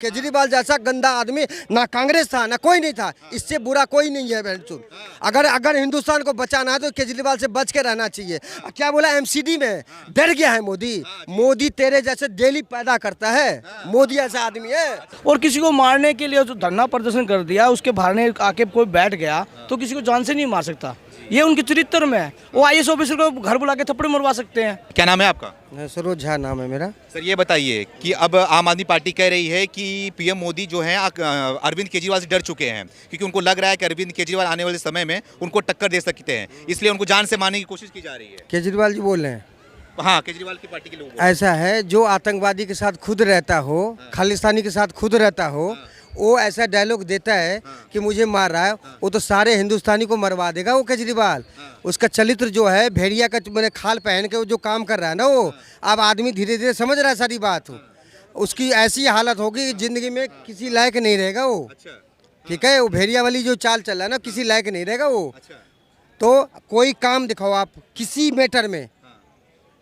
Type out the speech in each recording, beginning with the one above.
केजरीवाल जैसा गंदा आदमी ना कांग्रेस था ना कोई नहीं था, इससे बुरा कोई नहीं है बहनचोद। अगर हिंदुस्तान को बचाना है तो केजरीवाल से बच के रहना चाहिए। क्या बोला एमसीडी में, डर गया है मोदी। मोदी तेरे जैसे डेली पैदा करता है, मोदी ऐसा आदमी है। और किसी को मारने के लिए जो धरना प्रदर्शन कर दिया, उसके बाहर आके कोई बैठ गया तो किसी को जान से नहीं मार सकता। ये उनके चरित्र में है। वो आईएएस ऑफिसर को घर बुला के थप्पड़ मरवा सकते हैं। क्या नाम है आपका? सरोज झा नाम है मेरा। सर ये बताइए कि अब आम आदमी पार्टी कह रही है कि पीएम मोदी जो है अरविंद केजरीवाल से डर चुके हैं, क्योंकि उनको लग रहा है कि अरविंद केजरीवाल आने वाले समय में उनको टक्कर दे सकते हैं, इसलिए उनको जान से मारने की कोशिश की जा रही है। केजरीवाल जी बोल रहे हैं? हाँ, केजरीवाल की पार्टी के लोग। ऐसा है, जो आतंकवादी के साथ खुद रहता हो, खालिस्तानी के साथ खुद रहता हो, वो ऐसा डायलॉग देता है कि मुझे मार रहा है, वो तो सारे हिंदुस्तानी को मरवा देगा वो केजरीवाल। उसका चरित्र जो है भेड़िया का, मैंने खाल पहन के वो जो काम कर रहा है ना, वो अब आदमी धीरे धीरे समझ रहा है सारी बात। उसकी ऐसी हालत होगी कि जिंदगी में किसी लायक नहीं रहेगा वो। ठीक है, वो भेड़िया वाली जो चाल चल रहा है ना, किसी लायक नहीं रहेगा वो। तो कोई काम दिखाओ आप किसी मैटर में।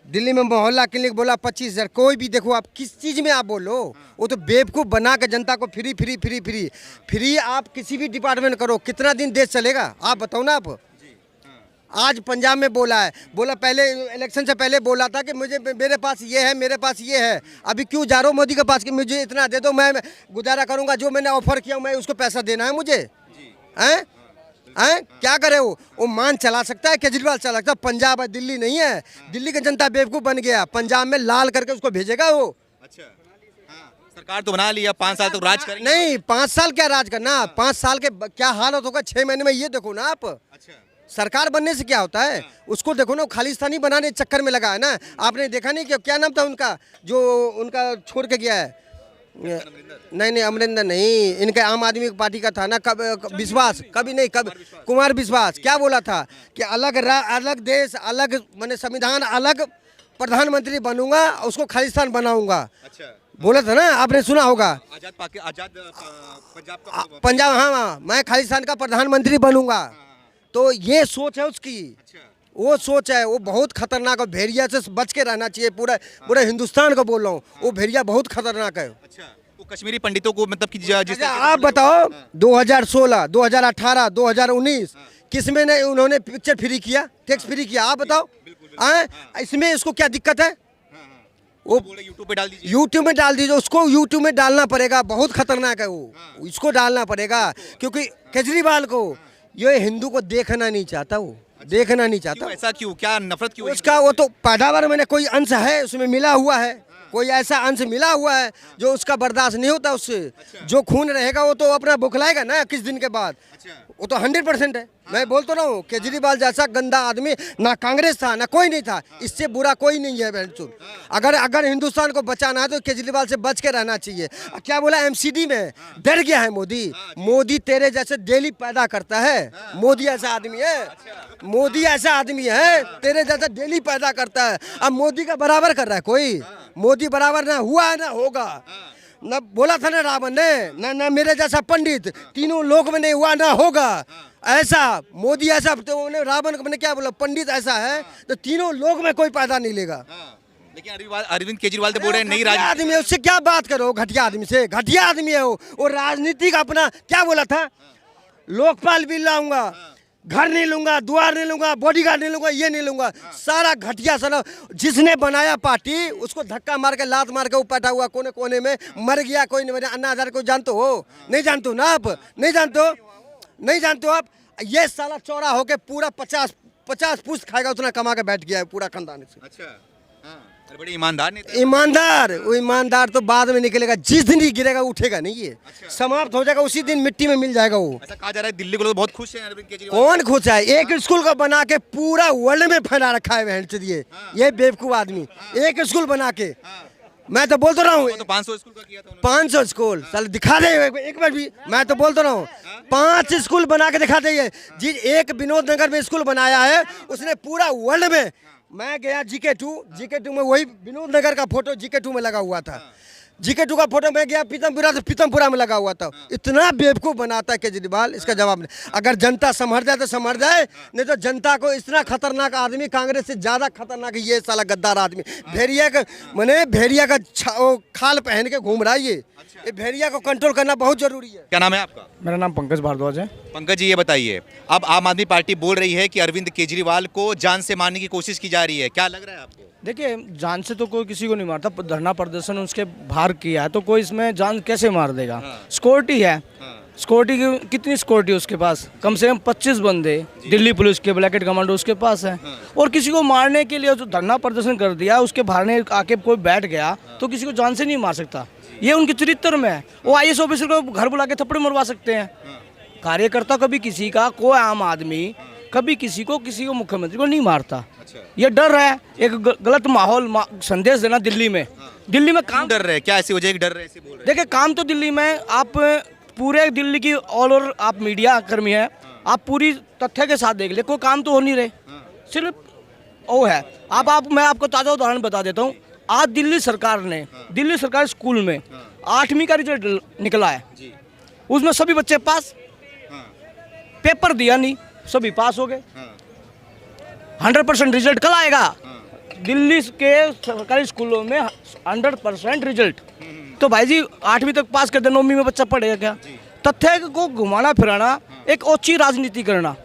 दिल्ली में मोहल्ला क्लिनिक बोला 25,000, कोई भी देखो आप किस चीज़ में आप बोलो, वो तो बेवकूफ़ बना के जनता को free free free free free आप किसी भी डिपार्टमेंट करो, कितना दिन देश चलेगा आप बताओ ना आप। आज पंजाब में बोला है, बोला पहले इलेक्शन से पहले बोला था कि मुझे मेरे पास ये है, मेरे पास ये है। अभी क्यों जा रहा हूँ मोदी के पास कि मुझे इतना दे दो, मैं गुजारा करूँगा, जो मैंने ऑफर किया मैं उसको पैसा देना है मुझे। हैं क्या करे वो मान चला सकता है, केजरीवाल चला सकता है। पंजाब है, दिल्ली नहीं है। दिल्ली की जनता बेवकूफ़ बन गया, पंजाब में लाल करके उसको भेजेगा वो। अच्छा, हाँ, सरकार तो बना लिया, 5 साल तक राज करेंगे। नहीं, 5 साल क्या राज करना, 5 साल के क्या हालत होगा 6 महीने में, ये देखो ना आप। अच्छा, सरकार बनने से क्या होता है, उसको देखो ना, खालिस्तानी बनाने चक्कर में लगा है ना। आपने देखा नहीं कि क्या नाम था उनका, जो उनका छोड़ के गया है? नहीं, अमरिंदर नहीं, इनके आम आदमी पार्टी का था ना, विश्वास, कभी नहीं, कभी कुमार विश्वास। क्या बोला था कि अलग देश, अलग मैंने संविधान, अलग प्रधानमंत्री बनूंगा, उसको खालिस्तान बनाऊंगा। अच्छा, बोला था ना, आपने सुना होगा। आजाद पंजाब, हाँ, मैं खालिस्तान का प्रधानमंत्री बनूंगा। तो ये सोच है उसकी, वो सोच है, वो बहुत खतरनाक है। भेड़िया से बच के रहना चाहिए। पूरा हिंदुस्तान को बोल रहा हूँ, वो भेड़िया बहुत खतरनाक है। अच्छा, वो कश्मीरी पंडितों को मतलब कि आप बताओ 2016, 2018, 2019 किसमें ने उन्होंने पिक्चर फ्री किया, टैक्स फ्री किया? आप बताओ। इसमें इसको क्या दिक्कत है? वो यूट्यूब पे डाल दीजिए, यूट्यूब में डाल दीजिए, उसको यूट्यूब में डालना पड़ेगा, बहुत खतरनाक है वो, इसको डालना पड़ेगा। क्योंकि केजरीवाल को ये हिंदू को देखना नहीं चाहता, वो देखना नहीं चाहता। ऐसा क्यों, क्या नफरत क्यों? उसका वो तो पैदावार में कोई अंश है उसमें मिला हुआ है, कोई ऐसा अंश मिला हुआ है जो उसका बर्दाश्त नहीं होता उससे। जो खून रहेगा वो तो अपना बुखलाएगा ना किस दिन के बाद, वो तो 100% है। मैं बोलता रहा हूँ, केजरीवाल जैसा गंदा आदमी ना कांग्रेस था ना कोई नहीं था, इससे बुरा कोई नहीं है बहनचोद। अगर हिंदुस्तान को बचाना है तो केजरीवाल से बच के रहना चाहिए। क्या बोला एमसीडी में, डर गया है मोदी। मोदी तेरे जैसे डेली पैदा करता है, मोदी ऐसा आदमी है, मोदी ऐसा आदमी है, तेरे जैसा डेली पैदा करता है। अब मोदी का बराबर कर रहा है कोई? मोदी बराबर ना हुआ है ना होगा। न बोला था ना रावण ने, ना मेरे जैसा पंडित तीनों लोक में नहीं हुआ ना होगा। ऐसा मोदी ऐसा, तो रावण को मैंने क्या बोला, पंडित ऐसा है तो तीनों लोक में कोई पैदा नहीं लेगा। लेकिन अरविंद केजरीवाल तो बोल रहे हैं नहीं, राजनीति आदमी है, उससे क्या बात करो, घटिया आदमी से, घटिया आदमी है वो राजनीति का अपना क्या बोला था, लोकपाल भी लाऊंगा, घर नहीं लूंगा, द्वार नहीं लूंगा, बॉडीगार्ड नहीं लूंगा, ये नहीं लूंगा, सारा घटिया सारा। जिसने बनाया पार्टी उसको धक्का मार के, लात मार के वो बैठा हुआ कोने कोने में मर गया। कोई नहीं, अन्ना हजारे को जानते हो? नहीं जानते हो ना आप, नहीं जानते हो आप। ये साला चौड़ा होके पूरा 50 पुश्त खाएगा, उतना कमा के बैठ गया है पूरा खानदान से। अच्छा, अरे बड़े ईमानदार नेता। वो ईमानदार तो बाद में निकलेगा, जिस दिन ही गिरेगा उठेगा नहीं, ये समाप्त हो जाएगा, उसी दिन मिट्टी में मिल जाएगा वो। ऐसा कहा जा रहा है दिल्ली को लोग बहुत खुश हैं अरविंद केजरीवाल। कौन खुश है? एक स्कूल को बना के पूरा वर्ल्ड में फैला रखा है बहन चोद ये बेवकूफ आदमी। एक स्कूल बना के, मैं तो बोलता रहा हूँ, तो 500 स्कूल का किया था 500 स्कूल साल दिखा दे एक बार भी। मैं तो बोलता रहा हूँ 5 स्कूल बना के दिखा दे। जी, एक विनोद नगर में स्कूल बनाया है उसने पूरा वर्ल्ड में। मैं गया जीके 2 में, वही विनोद नगर का फोटो जीके 2 में लगा हुआ था। जीके 2 का फोटो में गया पीतमपुरा में लगा हुआ था। इतना बेवकूफ़ बनाता है केजरीवाल, इसका जवाब नहीं। अगर जनता संभर जाए तो संभर जाए, नहीं तो जनता को इतना खतरनाक आदमी, कांग्रेस से ज़्यादा खतरनाक ये साला गद्दार आदमी, भेड़िया का खाल पहन के घूम रहा है ये। ये भेड़िया को कंट्रोल करना बहुत जरूरी है। क्या नाम है आपका? मेरा नाम पंकज भारद्वाज है। पंकज जी, ये बताइए, अब आम आदमी पार्टी बोल रही है कि अरविंद केजरीवाल को जान से मारने की कोशिश की जा रही है, क्या लग रहा है आपको? देखिए, जान से तो कोई किसी को नहीं मारता। धरना प्रदर्शन उसके बाहर किया है तो कोई इसमें जान कैसे मार देगा? सिक्योरिटी है, सिक्योरिटी की कितनी सिक्योरिटी उसके पास? कम से कम 25 बंदे दिल्ली पुलिस के ब्लैकेट कमांडो उसके पास है। और किसी को मारने के लिए जो धरना प्रदर्शन कर दिया, उसके बाहर आके कोई बैठ गया तो किसी को जान से नहीं मार सकता। ये उनके चरित्र में है। वो IAS ऑफिसर को घर बुला के थप्पड़ मरवा सकते हैं। कार्यकर्ता कभी किसी का, कोई आम आदमी कभी किसी को मुख्यमंत्री को नहीं मारता। ये डर है, एक गलत माहौल संदेश देना दिल्ली में। दिल्ली में काम डर रहे, क्या ऐसी वजह है कि डर रहे ऐसे बोल रहे हैं? देखिए, काम तो दिल्ली में आप पूरे दिल्ली की ऑल ओवर आप मीडिया कर्मी हैं, आप पूरी तथ्य के साथ देख ले, कोई काम तो हो नहीं रहे, सिर्फ वो है। मैं आपको ताज़ा उदाहरण बता देता हूँ। आज दिल्ली सरकार स्कूल में 8वीं का रिजल्ट निकला है, उसमें सभी बच्चे पास, पेपर दिया नहीं, सभी पास हो गए। 100% रिजल्ट कल आएगा दिल्ली के सरकारी स्कूलों में, 100% रिजल्ट। तो भाई जी 8वीं तक पास कर दे, 9वीं में बच्चा पढ़ेगा क्या? तथ्य को घुमाना फिराना, एक ओछी राजनीति करना,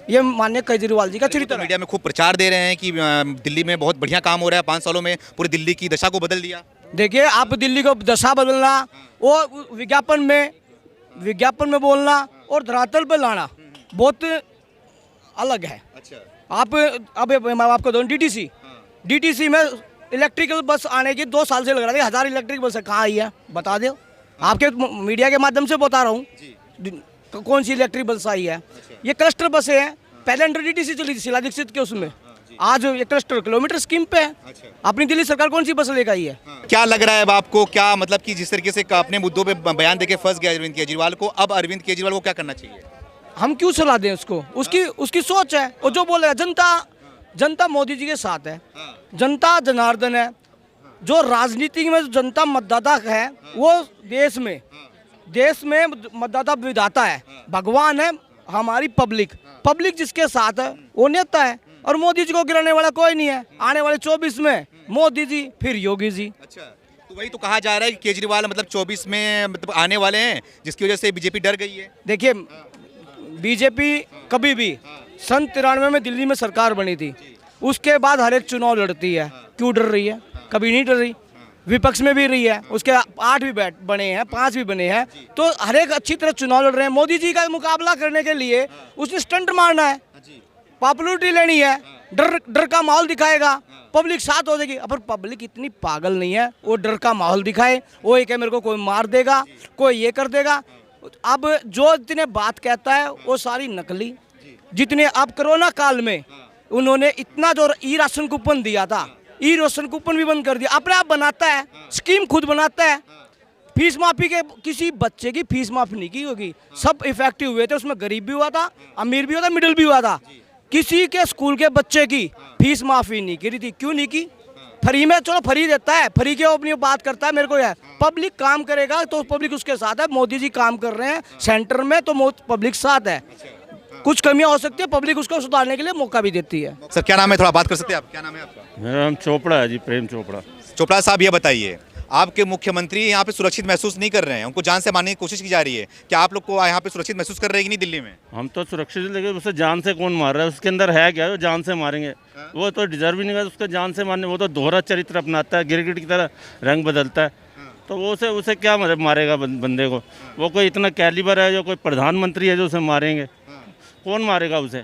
ये माननीय केजरीवाल जी का चरित्र है। मीडिया में खूब प्रचार दे रहे हैं कि दिल्ली में बहुत बढ़िया काम हो रहा है, 5 सालों में पूरी दिल्ली की दशा को बदल दिया। देखिए, आप दिल्ली को दशा बदलना, वो विज्ञापन में बोलना और धरातल पर लाना बहुत अलग है। आप अब मैं आपको दूँ, DTC में इलेक्ट्रिकल बस आने की 2 साल से लग रहा है। 1000 इलेक्ट्रिक बस कहाँ आई है बता दो। आपके मीडिया के माध्यम से बता रहा हूँ कौन सी इलेक्ट्रिक बस आई है। ये क्लस्टर बसें हैं, पहले अंडर DTC चली थी शीला दीक्षित के उसमें, आज ये क्लस्टर किलोमीटर स्कीम पे है। अपनी दिल्ली सरकार कौन सी बस लेकर आई है? क्या लग रहा है अब आपको, क्या मतलब कि जिस तरीके से अपने मुद्दों पे बयान देके फंस गया अरविंद केजरीवाल को, अब अरविंद केजरीवाल को क्या करना चाहिए? हम क्यों सलाह दें उसको? उसकी सोच है, और जो बोलेगा जनता मोदी जी के साथ है, जनता जनार्दन है। जो राजनीति में जनता मतदाता है, वो देश में मतदाता विधाता है, भगवान है हमारी पब्लिक जिसके साथ है वो नेता है। और मोदी जी को गिराने वाला कोई नहीं है। आने वाले 24 में मोदी जी फिर योगी जी। अच्छा, तो वही तो कहा जा रहा है कि केजरीवाल मतलब 24 में मतलब आने वाले हैं, जिसकी वजह से बीजेपी डर गई है। देखिए, बीजेपी कभी भी सन 93 में दिल्ली में सरकार बनी थी, उसके बाद हर एक चुनाव लड़ती है। क्यों डर रही है? कभी नहीं डर रही। विपक्ष में भी रही है, उसके 8 भी बने हैं, 5 भी बने हैं, तो हर एक अच्छी तरह चुनाव लड़ रहे हैं। मोदी जी का मुकाबला करने के लिए उसने स्टंट मारना है, पॉपुलरिटी लेनी है, डर का माहौल दिखाएगा, पब्लिक साथ हो जाएगी। अब पब्लिक इतनी पागल नहीं है वो डर का माहौल दिखाए, वो एक है मेरे को कोई मार देगा, कोई ये कर देगा। अब जो जितने बात कहता है वो सारी नकली। जितने अब कोरोना काल में उन्होंने इतना जो ई राशन कूपन दिया था, ई राशन कूपन भी बंद कर दिया। अपने आप बनाता है, स्कीम खुद बनाता है। फीस माफी के किसी बच्चे की फीस माफी नहीं की होगी, सब इफेक्टिव हुए थे। उसमें गरीब भी हुआ था, अमीर भी हुआ था, मिडिल भी हुआ था। किसी के स्कूल के बच्चे की फीस माफी नहीं करी थी। क्यों नहीं की? फ्री में, चलो फ्री देता है, फ्री के अपनी बात करता है, मेरे को है। पब्लिक काम करेगा तो पब्लिक उसके साथ है। मोदी जी काम कर रहे हैं सेंटर में तो पब्लिक साथ है। कुछ कमियां हो सकती है, पब्लिक उसको सुधारने के लिए मौका भी देती है। सर क्या नाम है, थोड़ा बात कर सकते हैं आप? क्या नाम है आपका? मेरा नाम चोपड़ा है जी, प्रेम चोपड़ा। चोपड़ा साहब, ये बताइए, आपके मुख्यमंत्री यहाँ पे सुरक्षित महसूस नहीं कर रहे हैं, उनको जान से मारने की कोशिश की जा रही है। क्या आप लोग को यहाँ पे सुरक्षित महसूस कर रहे हैं कि नहीं दिल्ली में? हम तो सुरक्षित, लेकिन उसे जान से कौन मार रहा है? उसके अंदर है क्या जो जान से मारेंगे? वो तो डिजर्व ही नहीं करता उसका जान से मारने। वो तो दोहरा चरित्र अपनाता है, गिरगिट की तरह रंग बदलता है। तो वो उसे क्या मारेगा बंदे को? वो कोई इतना कैलिबर है जो कोई प्रधानमंत्री है जो उसे मारेंगे? कौन मारेगा उसे?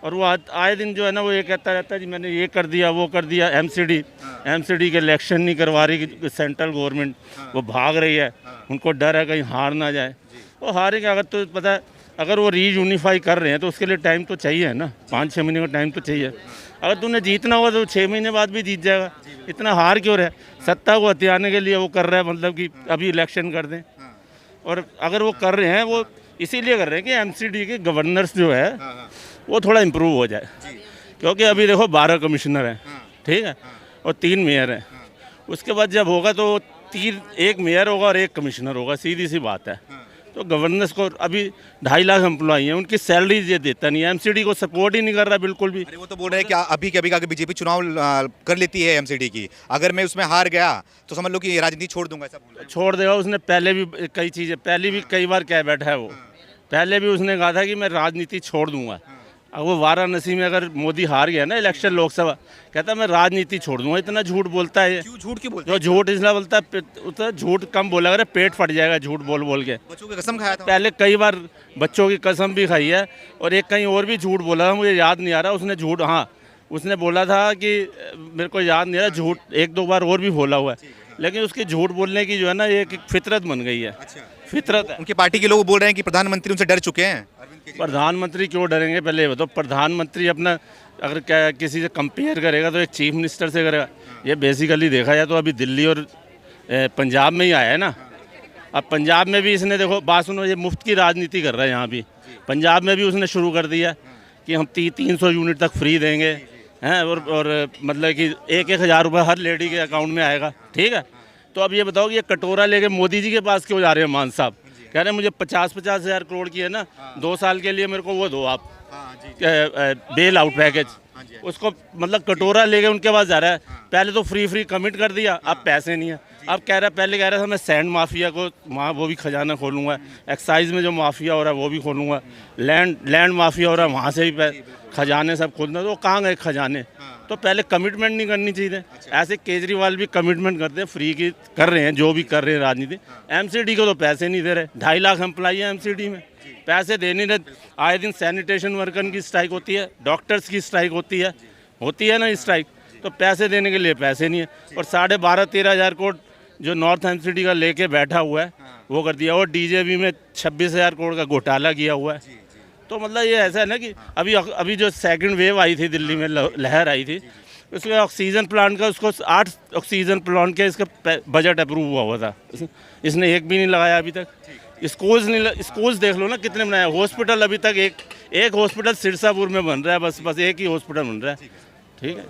और वो आए दिन जो है ना, वो ये कहता रहता है जी मैंने ये कर दिया, वो कर दिया। एमसीडी के इलेक्शन नहीं करवा रही सेंट्रल गवर्नमेंट, वो भाग रही है, उनको डर है कहीं हार ना जाए। वो हारेंगे अगर, तो पता है अगर वो रीयूनिफाई कर रहे हैं तो उसके लिए टाइम तो चाहिए ना, 5-6 महीने का टाइम तो चाहिए। अगर तूने जीतना होगा तो 6 महीने बाद भी जीत जाएगा। इतना हार क्यों रहे? सत्ता को हथियाने के लिए वो कर रहा है, मतलब कि अभी इलेक्शन कर दें। और अगर वो कर रहे हैं, वो इसीलिए कर रहे हैं कि एमसीडी के गवर्नर्स जो है वो थोड़ा इम्प्रूव हो जाए। क्योंकि अभी देखो 12 कमिश्नर हैं, ठीक है, और 3 मेयर हैं। उसके बाद जब होगा तो 1 मेयर होगा और 1 कमिश्नर होगा, सीधी सी बात है। तो गवर्नेंस को अभी 2.5 लाख एम्प्लॉई हैं, उनकी सैलरी ये देता नहीं है, एमसीडी को सपोर्ट ही नहीं कर रहा बिल्कुल भी। अरे वो तो बोल रहे हैं कि अभी के अभी का बीजेपी चुनाव कर लेती है एमसीडी की, अगर मैं उसमें हार गया तो समझ लो कि राजनीति छोड़ दूंगा, ऐसा बोल रहे हैं। छोड़ देगा, उसने पहले भी कई चीज़ें पहले भी कई बार कह बैठा है वो। पहले भी उसने कहा था कि मैं राजनीति छोड़ दूंगा। अब वो वाराणसी में अगर मोदी हार गया ना इलेक्शन लोकसभा, कहता मैं राजनीति छोड़ दूंगा। इतना झूठ बोलता है ये। क्यों झूठ क्यों बोलते जो झूठ इसलिए बोलता है, उतना झूठ कम बोला करे, पेट फट जाएगा झूठ बोल बोल के। हैं? बच्चों की कसम खाया था पहले कई बार बच्चों की कसम भी खाई है, और एक कहीं और भी झूठ बोला था, मुझे याद नहीं आ रहा उसने झूठ। हाँ, उसने बोला था कि मेरे को याद नहीं आ रहा, झूठ 1-2 बार और भी बोला हुआ है, लेकिन उसकी झूठ बोलने की जो है ना ये एक फितरत बन गई है। फितरत है। उनकी पार्टी के लोग बोल रहे हैं कि प्रधानमंत्री उनसे डर चुके हैं। प्रधानमंत्री क्यों डरेंगे? पहले ये बताओ, प्रधानमंत्री अपना अगर क्या किसी से कंपेयर करेगा तो एक चीफ मिनिस्टर से करेगा। ये बेसिकली देखा जाए तो अभी दिल्ली और पंजाब में ही आया है ना। अब पंजाब में भी इसने देखो बात सुनो, ये मुफ्त की राजनीति कर रहा है यहाँ भी। पंजाब में भी उसने शुरू कर दिया कि हम 300 यूनिट तक फ्री देंगे हैं, और मतलब कि 1-1 हज़ार रुपये हर लेडी के अकाउंट में आएगा। ठीक है, तो अब ये बताओ कि ये कटोरा लेके मोदी जी के पास क्यों जा रहे हैं? मान साहब कह रहे हैं मुझे 50-50 हज़ार करोड़ की है ना, 2 साल के लिए मेरे को वो दो आप, बेल आउट पैकेज। उसको मतलब कटोरा लेके उनके पास जा रहा है। पहले तो फ्री कमिट कर दिया, अब पैसे नहीं है। अब कह रहा है, पहले कह रहा था मैं सैंड माफिया को वहाँ वो भी खजाना खोलूँगा, एक्साइज में जो माफिया हो रहा है वो भी खोलूँगा, लैंड माफिया हो रहा है वहाँ से भी खजाने सब खोलना। तो कहाँ गए खजाने? तो पहले कमिटमेंट नहीं करनी चाहिए। ऐसे केजरीवाल भी कमिटमेंट करते हैं, फ्री की कर रहे हैं, जो भी कर रहे हैं राजनीति। एमसीडी को तो पैसे नहीं दे रहे। 2.5 लाख एम्प्लॉई है एमसीडी में, पैसे दे नहीं रहे। आए दिन सैनिटेशन वर्कर की स्ट्राइक होती है, डॉक्टर्स की स्ट्राइक होती है ना स्ट्राइक, तो पैसे देने के लिए पैसे नहीं है। और 12.5-13 हज़ार करोड़ जो नॉर्थ एमसीडी का लेके बैठा हुआ है वो कर दिया, और डीजेबी में 26 हज़ार करोड़ का घोटाला किया हुआ है। तो मतलब ये ऐसा है ना कि अभी जो सेकंड वेव आई थी दिल्ली में, लहर आई थी, उसमें ऑक्सीजन प्लांट का उसको 8 ऑक्सीजन प्लांट के इसका बजट अप्रूव हुआ था, इसने एक भी नहीं लगाया अभी तक। स्कूल्स देख लो ना कितने बनाए। हॉस्पिटल अभी तक एक हॉस्पिटल सिरसापुर में बन रहा है, बस एक ही हॉस्पिटल बन रहा है। ठीक है।